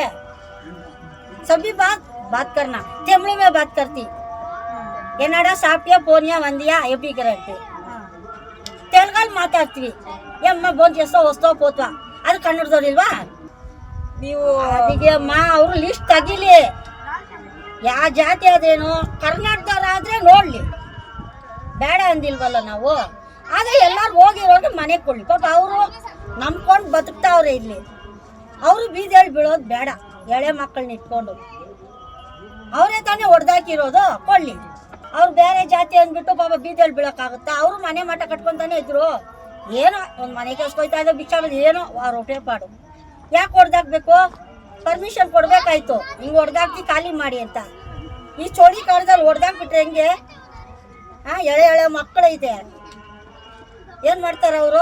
सभी बात करना तमिल में बात करती. ಏನಡ ಸಾಪ್ಯ ಪೋನಿಯಾ ವಂದಿಯಾ ಎಪಿ ಕರೆಕ್ಟ್ ತೆಲುಗಲ್ಲಿ ಮಾತಾಡ್ತೀವಿ. ಯಮ್ಮ ಬೋನ್ చేస్తా ವಸ್ತೋ ಪೋತ್ವಾ, ಅದು ಕನ್ನಡದವ್ರಿಲ್ವಾ? ನೀವು ಅದಕ್ಕೆ ಅಮ್ಮ ಅವರು ಲಿಸ್ಟ್ ತೆಗಿಲಿ, ಯಾವ ಜಾತಿ ಅದೇನು ಕರ್ನಾಟಕದವ್ರಾದ್ರೆ ನೋಡ್ಲಿ, ಬೇಡ ಅಂದಿಲ್ವಲ್ಲ ನಾವು. ಆದರೆ ಎಲ್ಲರೂ ಹೋಗಿರೋದು ಮನೆಗೆ ಕೊಡ್ಲಿ. ಪಾಪ ಅವರು ನಂಬ್ಕೊಂಡು ಬದುಕ್ತಾವ್ರೆ ಇಲ್ಲಿ. ಅವರು ಬೀದಿಯಲ್ಲಿ ಬೀಳೋದು ಬೇಡ, ಎಳೆ ಮಕ್ಕಳನ್ನ ಇಟ್ಕೊಂಡು ಅವರೇ ತಾನೇ ಹೊಡೆದಾಕಿರೋದು, ಕೊಡ್ಲಿ. ಅವ್ರು ಬೇರೆ ಜಾತಿ ಅಂದ್ಬಿಟ್ಟು ಪಾಪ ಬೀದಿಯಲ್ಲಿ ಬೀಳೋಕ್ಕಾಗುತ್ತಾ? ಅವರು ಮನೆ ಮಠ ಕಟ್ಕೊತಾನೆ ಇದ್ರು. ಏನೋ ಒಂದು ಮನೆ ಕೆಲ್ಸ್ಕೊಯ್ತಾ ಇದ್ದೋ ಭಿಕ್ಷಾ ಏನೋ ಅವ್ರ ಹೊಟ್ಟೆ ಪಾಡು. ಯಾಕೆ ಹೊಡೆದಾಕ್ಬೇಕು? ಪರ್ಮಿಷನ್ ಕೊಡಬೇಕಾಯ್ತು, ಹಿಂಗೆ ಹೊಡೆದಾಕ್ತಿ ಖಾಲಿ ಮಾಡಿ ಅಂತ. ಈ ಚೋಳಿ ಕಾಲದಲ್ಲಿ ಹೊಡೆದಾಕ್ಬಿಟ್ರೆ ಹೆಂಗೆ? ಎಳೆ ಮಕ್ಕಳೈತೆ, ಏನು ಮಾಡ್ತಾರೆ ಅವರು?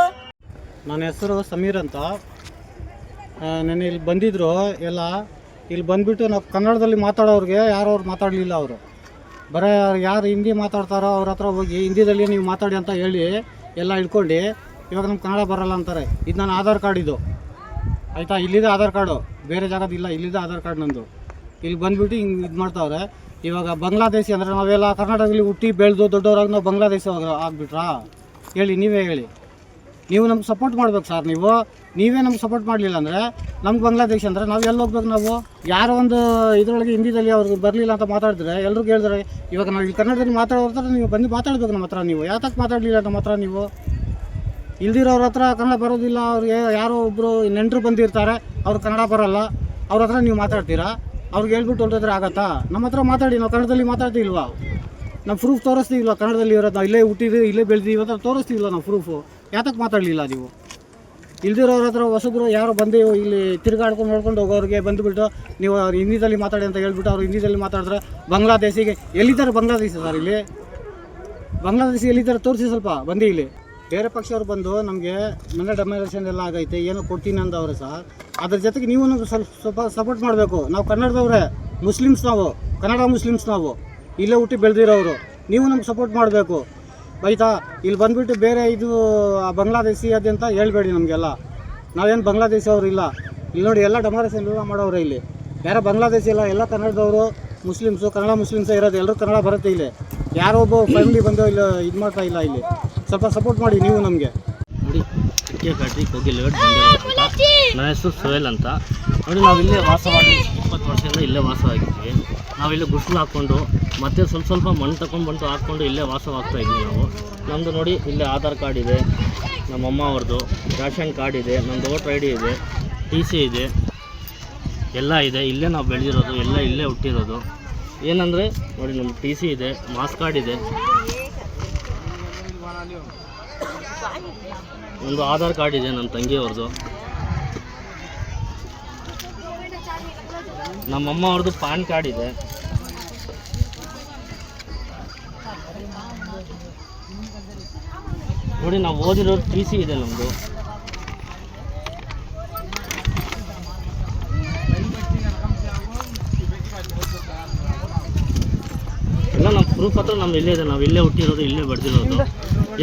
ನನ್ನ ಹೆಸರು ಸಮೀರ್ ಅಂತ. ನೆನ್ನೆ ಇಲ್ಲಿ ಬಂದಿದ್ದರು ಎಲ್ಲ. ಇಲ್ಲಿ ಬಂದುಬಿಟ್ಟು ನಾವು ಕನ್ನಡದಲ್ಲಿ ಮಾತಾಡೋರಿಗೆ ಯಾರು ಮಾತಾಡಲಿಲ್ಲ. ಅವರು ಬರೀ ಯಾರು ಹಿಂದಿ ಮಾತಾಡ್ತಾರೋ ಅವ್ರ ಹತ್ರ ಹೋಗಿ ಹಿಂದಿದಲ್ಲಿ ನೀವು ಮಾತಾಡಿ ಅಂತ ಹೇಳಿ ಎಲ್ಲ ಇಟ್ಕೊಂಡು, ಇವಾಗ ನಮ್ಗೆ ಕನ್ನಡ ಬರೋಲ್ಲ ಅಂತಾರೆ. ಇದು ನನ್ನ ಆಧಾರ್ ಕಾರ್ಡ್, ಇದು ಆಯಿತಾ? ಇಲ್ಲಿದೆ ಆಧಾರ್ ಕಾರ್ಡು, ಬೇರೆ ಜಾಗದಿಲ್ಲ, ಇಲ್ಲಿದೆ ಆಧಾರ್ ಕಾರ್ಡ್ ನಂದು. ಇಲ್ಲಿ ಬಂದುಬಿಟ್ಟು ಹಿಂಗೆ ಇದು ಮಾಡ್ತಾವ್ರೆ. ಇವಾಗ ಬಾಂಗ್ಲಾದೇಶಿ ಅಂದರೆ ನಾವೆಲ್ಲ ಕರ್ನಾಟಕದಲ್ಲಿ ಹುಟ್ಟಿ ಬೆಳೆದು ದೊಡ್ಡವರಾಗಿ ನಾವು ಬಾಂಗ್ಲಾದೇಶ ಆಗ್ಬಿಟ್ರಾ? ಹೇಳಿ, ನೀವೇ ಹೇಳಿ. ನೀವು ನಮ್ಗೆ ಸಪೋರ್ಟ್ ಮಾಡ್ಬೇಕು ಸರ್. ನೀವೇ ನಮ್ಗೆ ಸಪೋರ್ಟ್ ಮಾಡಲಿಲ್ಲ ಅಂದರೆ ನಮ್ಗೆ ಬಾಂಗ್ಲಾದೇಶ ಅಂದರೆ ನಾವು ಎಲ್ಲಿ ಹೋಗ್ಬೇಕು? ನಾವು ಯಾರೋ ಒಂದು ಇದರೊಳಗೆ ಹಿಂದಿದಲ್ಲಿ ಅವ್ರಿಗೆ ಬರಲಿಲ್ಲ ಅಂತ ಮಾತಾಡಿದ್ರೆ ಎಲ್ರಿಗೂ ಹೇಳಿದ್ರೆ, ಇವಾಗ ನಾವು ಇಲ್ಲಿ ಕನ್ನಡದಲ್ಲಿ ಮಾತಾಡೋದ್ರ ನೀವು ಬಂದು ಮಾತಾಡಬೇಕು ನಮ್ಮ ಹತ್ರ. ನೀವು ಯಾತಕ್ಕೆ ಮಾತಾಡಲಿಲ್ಲ ನಮ್ಮ ಹತ್ರ? ನೀವು ಇಲ್ದಿರೋರ ಹತ್ರ ಕನ್ನಡ ಬರೋದಿಲ್ಲ. ಅವ್ರಿಗೆ ಯಾರೋ ಒಬ್ಬರು ನೆಂಟರು ಬಂದಿರ್ತಾರೆ, ಅವ್ರು ಕನ್ನಡ ಬರೋಲ್ಲ, ಅವ್ರ ಹತ್ರ ನೀವು ಮಾತಾಡ್ತೀರಾ? ಅವ್ರಿಗೆ ಹೇಳ್ಬಿಟ್ಟು ಹೊರಟಿದ್ರೆ ಆಗತ್ತಾ? ನಮ್ಮ ಹತ್ರ ಮಾತಾಡಿ, ನಾವು ಕನ್ನಡದಲ್ಲಿ ಮಾತಾಡ್ತೀವಿಲ್ವಾ? ನಾವು ಪ್ರೂಫ್ ತೋರಿಸ್ತೀವಿಲ್ವ ಕನ್ನಡದಲ್ಲಿ ಇರೋದು? ನಾವು ಇಲ್ಲೇ ಹುಟ್ಟಿದ್ವಿ, ಇಲ್ಲೇ ಬೆಳೆದಿವಿ ಅಂತ ತೋರಿಸ್ತೀವಿಲ್ಲ ನಾವು ಪ್ರೂಫು. ಯಾತಕ್ಕೆ ಮಾತಾಡಲಿಲ್ಲ ನೀವು? ಇಲ್ದಿರೋರ ಹತ್ರ ಹೊಸಬ್ರು ಯಾರೋ ಬಂದು ಇಲ್ಲಿ ತಿರುಗಾಡ್ಕೊಂಡು ನೋಡ್ಕೊಂಡು ಹೋಗೋರಿಗೆ ಬಂದುಬಿಟ್ಟು ನೀವು ಅವ್ರು ಹಿಂದಿದಲ್ಲಿ ಮಾತಾಡಿ ಅಂತ ಹೇಳ್ಬಿಟ್ಟು ಅವ್ರು ಹಿಂದಿದಲ್ಲಿ ಮಾತಾಡಿದ್ರೆ ಬಾಂಗ್ಲಾದೇಶಿಗೆ ಎಲ್ಲಿದ್ದಾರೆ? ಬಾಂಗ್ಲಾದೇಶ ಸರ್, ಇಲ್ಲಿ ಬಾಂಗ್ಲಾದೇಶಿ ಎಲ್ಲಿದ್ದಾರೆ ತೋರಿಸಿ ಸ್ವಲ್ಪ ಬಂದು. ಇಲ್ಲಿ ಬೇರೆ ಪಕ್ಷವ್ರು ಬಂದು ನಮಗೆ ಮನೆ ಡೆಮಾರೇಷನ್ ಎಲ್ಲ ಆಗೈತೆ, ಏನೋ ಕೊಡ್ತೀನಿ ಅಂದವ್ರೆ ಸರ್. ಅದ್ರ ಜೊತೆಗೆ ನೀವು ನಮ್ಗೆ ಸ್ವಲ್ಪ ಸಪೋರ್ಟ್ ಮಾಡಬೇಕು. ನಾವು ಕನ್ನಡದವ್ರೆ, ಮುಸ್ಲಿಮ್ಸ್, ನಾವು ಕನ್ನಡ ಮುಸ್ಲಿಮ್ಸ್, ನಾವು ಇಲ್ಲೇ ಹುಟ್ಟಿ ಬೆಳೆದಿರೋರು. ನೀವು ನಮ್ಗೆ ಸಪೋರ್ಟ್ ಮಾಡಬೇಕು ಆಯಿತಾ? ಇಲ್ಲಿ ಬಂದುಬಿಟ್ಟು ಬೇರೆ ಇದು ಬಾಂಗ್ಲಾದೇಶಿ ಅದಂತ ಹೇಳ್ಬೇಡಿ ನಮಗೆಲ್ಲ. ನಾವೇನು ಬಾಂಗ್ಲಾದೇಶಿ ಅವರು ಇಲ್ಲ. ಇಲ್ಲಿ ನೋಡಿ ಎಲ್ಲ ಡೆಮಾರೇಷನ್ ಎಲ್ಲ ಮಾಡೋರೆ. ಇಲ್ಲಿ ಯಾರೋ ಬಾಂಗ್ಲಾದೇಶಿ ಇಲ್ಲ, ಎಲ್ಲ ಕನ್ನಡದವರು, ಮುಸ್ಲಿಮ್ಸು, ಕನ್ನಡ ಮುಸ್ಲಿಮ್ಸೇ ಇರೋದು. ಎಲ್ಲರೂ ಕನ್ನಡ ಬರುತ್ತೆ. ಇಲ್ಲಿ ಯಾರೋ ಒಬ್ಬ ಫ್ಯಾಮಿಲಿ ಬಂದು ಇಲ್ಲಿ ಇದು ಮಾಡ್ತಾ ಇಲ್ಲ. ಇಲ್ಲಿ ಸ್ವಲ್ಪ ಸಪೋರ್ಟ್ ಮಾಡಿ ನೀವು ನಮಗೆ. ನೋಡಿ, ಚಿಕ್ಕ ಫ್ಯಾಕ್ಟ್ರಿ ಕೋಗಿಲೆಟ್ ಬಂದಿರೋದು ಅಂತ. ನನ್ನ ಹೆಸರು ಸೋಯಲ್ ಅಂತ. ನೋಡಿ, ನಾವಿಲ್ಲೇ ವಾಸವಾಗಿ 20 ವರ್ಷದಿಂದ ಇಲ್ಲೇ ವಾಸವಾಗಿದ್ದೀವಿ. ನಾವಿಲ್ಲೇ ಗುಡಿಸಲು ಹಾಕ್ಕೊಂಡು ಮತ್ತೆ ಸ್ವಲ್ಪ ಮಣ್ಣು ತಗೊಂಡ್ಬಂದು ಹಾಕ್ಕೊಂಡು ಇಲ್ಲೇ ವಾಸವಾಗ್ತಾ ಇದ್ದೀವಿ ನಾವು. ನಮ್ಮದು ನೋಡಿ, ಇಲ್ಲೇ ಆಧಾರ್ ಕಾರ್ಡ್ ಇದೆ, ನಮ್ಮಮ್ಮ ಅವ್ರದ್ದು ರೇಷನ್ ಕಾರ್ಡ್ ಇದೆ, ನಮ್ಮದು ವೋಟರ್ ID ಇದೆ, TC ಇದೆ, ಎಲ್ಲ ಇದೆ. ಇಲ್ಲೇ ನಾವು ಬೆಳೆದಿರೋದು, ಎಲ್ಲ ಇಲ್ಲೇ ಹುಟ್ಟಿರೋದು. ಏನಂದರೆ ನೋಡಿ, ನಮ್ಮ TC ಇದೆ, ಮಾಸ್ ಕಾರ್ಡ್ ಇದೆ, ಒಂದು ಆಧಾರ್ ಕಾರ್ಡ್ ಇದೆ ನನ್ನ ತಂಗಿಯವ್ರದ್ದು, ನಮ್ಮಮ್ಮ ಅವ್ರದ್ದು ಪಾನ್ ಕಾರ್ಡ್ ಇದೆ. ನೋಡಿ, ನಾವು ಓದಿರೋ TC ಇದೆ ನಮ್ಮದು. ಪ್ರೂಫ್ ಹತ್ರ ನಮ್ಮ ಇಲ್ಲೇ ಇದೆ, ನಾವು ಇಲ್ಲೇ ಹುಟ್ಟಿರೋದು, ಇಲ್ಲೇ ಬೆಳೆದಿರೋದು.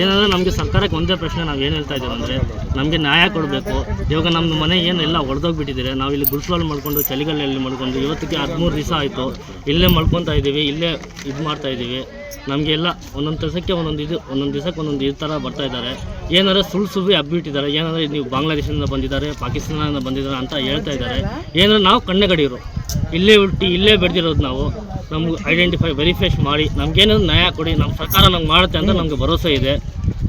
ಏನಂದರೆ ನಮಗೆ ಸರ್ಕಾರಕ್ಕೆ ಒಂದೇ ಪ್ರಶ್ನೆ ನಾವು ಏನು ಹೇಳ್ತಾ ಇದ್ದೀವಿ ಅಂದರೆ ನಮಗೆ ನ್ಯಾಯ ಕೊಡಬೇಕು. ಇವಾಗ ನಮ್ಮ ಮನೆ ಏನೆಲ್ಲ ಹೊಡೆದೋಗ್ಬಿಟ್ಟಿದ್ದಾರೆ, ನಾವು ಇಲ್ಲಿ ಗುಡ್ಸ್ಲಲ್ಲಿ ಮಾಡ್ಕೊಂಡು ಚಳಿಗಾಲದಲ್ಲಿ ಮಾಡ್ಕೊಂಡು ಇವತ್ತಿಗೆ 13 ದಿವಸ ಆಯಿತು ಇಲ್ಲೇ ಮಾಡ್ಕೊತಾ ಇದ್ದೀವಿ, ಇಲ್ಲೇ ಇದು ಮಾಡ್ತಾ ಇದ್ದೀವಿ. ನಮಗೆಲ್ಲ ಒಂದೊಂದು ದಿವಸಕ್ಕೆ ಒಂದೊಂದು ದಿವಸಕ್ಕೆ ಒಂದೊಂದು ಈ ಥರ ಬರ್ತಾ ಇದ್ದಾರೆ. ಏನಾದ್ರು ಸುಳ್ಳು ಹಬ್ಬಿಟ್ಟಿದ್ದಾರೆ, ಏನಾದರೂ ನೀವು ಬಾಂಗ್ಲಾದೇಶದಿಂದ ಬಂದಿದ್ದಾರೆ, ಪಾಕಿಸ್ತಾನದಿಂದ ಬಂದಿದ್ದಾರೆ ಅಂತ ಹೇಳ್ತಾ ಇದ್ದಾರೆ. ಏನಾದ್ರು ನಾವು ಕಣ್ಣಗಡಿಯರು, ಇಲ್ಲೇ ಹುಟ್ಟಿ ಇಲ್ಲೇ ಬೆಳೆದಿರೋದು ನಾವು. ನಮ್ಗೆ ಐಡೆಂಟಿಫೈ ವೆರಿಫೈ ಮಾಡಿ ನಮಗೇನಾದ್ರು ನ್ಯಾಯ ಕೊಡಿ. ನಮ್ಮ ಸರ್ಕಾರ ನಮ್ಗೆ ಮಾಡುತ್ತೆ ಅಂತ ನಮಗೆ ಭರೋಸೆ ಇದೆ.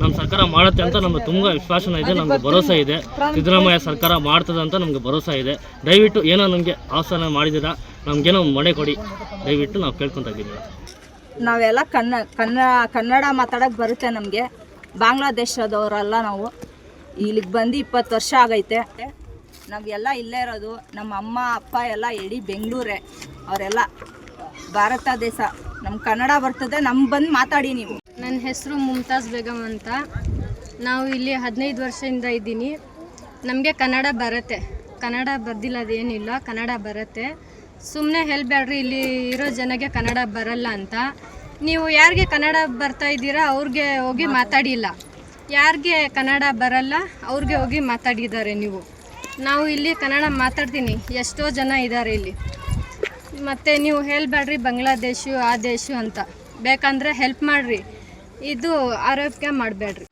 ನಮ್ಮ ಸರ್ಕಾರ ಮಾಡುತ್ತೆ ಅಂತ ನಮಗೆ ತುಂಬ ವಿಶ್ವಾಸನ ಇದೆ, ನಮಗೆ ಭರೋಸೆ ಇದೆ. ಸಿದ್ದರಾಮಯ್ಯ ಸರ್ಕಾರ ಮಾಡ್ತದೆ ಅಂತ ನಮಗೆ ಭರೋಸೆ ಇದೆ. ದಯವಿಟ್ಟು ಏನೋ ನಮಗೆ ಆಹ್ವಾನ ಮಾಡಿದ್ದೀರಾ, ನಮಗೇನೋ ಒಂದು ಮನೆ ಕೊಡಿ ದಯವಿಟ್ಟು ನಾವು ಕೇಳ್ಕೊತಾ ಇದ್ದೀವಿ. ನಾವೆಲ್ಲ ಕನ್ನಡ ಮಾತಾಡೋಕ್ಕೆ ಬರುತ್ತೆ ನಮಗೆ. ಬಾಂಗ್ಲಾದೇಶದವರಲ್ಲ ನಾವು. ಇಲ್ಲಿಗೆ ಬಂದು 20 ವರ್ಷ ಆಗೈತೆ. ನಾವೆಲ್ಲ ಇಲ್ಲೇ ಇರೋದು. ನಮ್ಮ ಅಮ್ಮ ಅಪ್ಪ ಎಲ್ಲ ಇಡೀ ಬೆಂಗಳೂರೇ, ಅವರೆಲ್ಲ ಭಾರತ ದೇಶ. ನಮ್ಮ ಕನ್ನಡ ಬರ್ತದೆ, ಬಂದು ಮಾತಾಡಿ ನೀವು. ನನ್ನ ಹೆಸರು ಮುಮ್ತಾಜ್ ಬೇಗಮ್ ಅಂತ. ನಾವು ಇಲ್ಲಿ 15 ವರ್ಷದಿಂದ ಇದ್ದೀನಿ. ನಮಗೆ ಕನ್ನಡ ಬರುತ್ತೆ, ಕನ್ನಡ ಬರ್ದಿಲ್ಲ ಅದೇನಿಲ್ಲ, ಕನ್ನಡ ಬರುತ್ತೆ. ಸುಮ್ಮನೆ ಹೇಳ್ಬೇಡ್ರಿ ಇಲ್ಲಿ ಇರೋ ಜನಕ್ಕೆ ಕನ್ನಡ ಬರಲ್ಲ ಅಂತ. ನೀವು ಯಾರಿಗೆ ಕನ್ನಡ ಬರ್ತಾ ಇದ್ದೀರಾ ಅವ್ರಿಗೆ ಹೋಗಿ ಮಾತಾಡಿಲ್ಲ, ಯಾರಿಗೆ ಕನ್ನಡ ಬರಲ್ಲ ಅವ್ರಿಗೆ ಹೋಗಿ ಮಾತಾಡಿದ್ದಾರೆ ನೀವು. ನಾವು ಇಲ್ಲಿ ಕನ್ನಡ ಮಾತಾಡ್ತೀನಿ, ಎಷ್ಟೋ ಜನ ಇದ್ದಾರೆ ಇಲ್ಲಿ. ಮತ್ತು ನೀವು ಹೇಳ್ಬೇಡ್ರಿ ಬಾಂಗ್ಲಾದೇಶ ಆ ದೇಶ ಅಂತ. ಬೇಕಂದರೆ ಹೆಲ್ಪ್ ಮಾಡಿರಿ, ಇದು ಆರೋಗ್ಯ ಮಾಡಬೇಡ್ರಿ.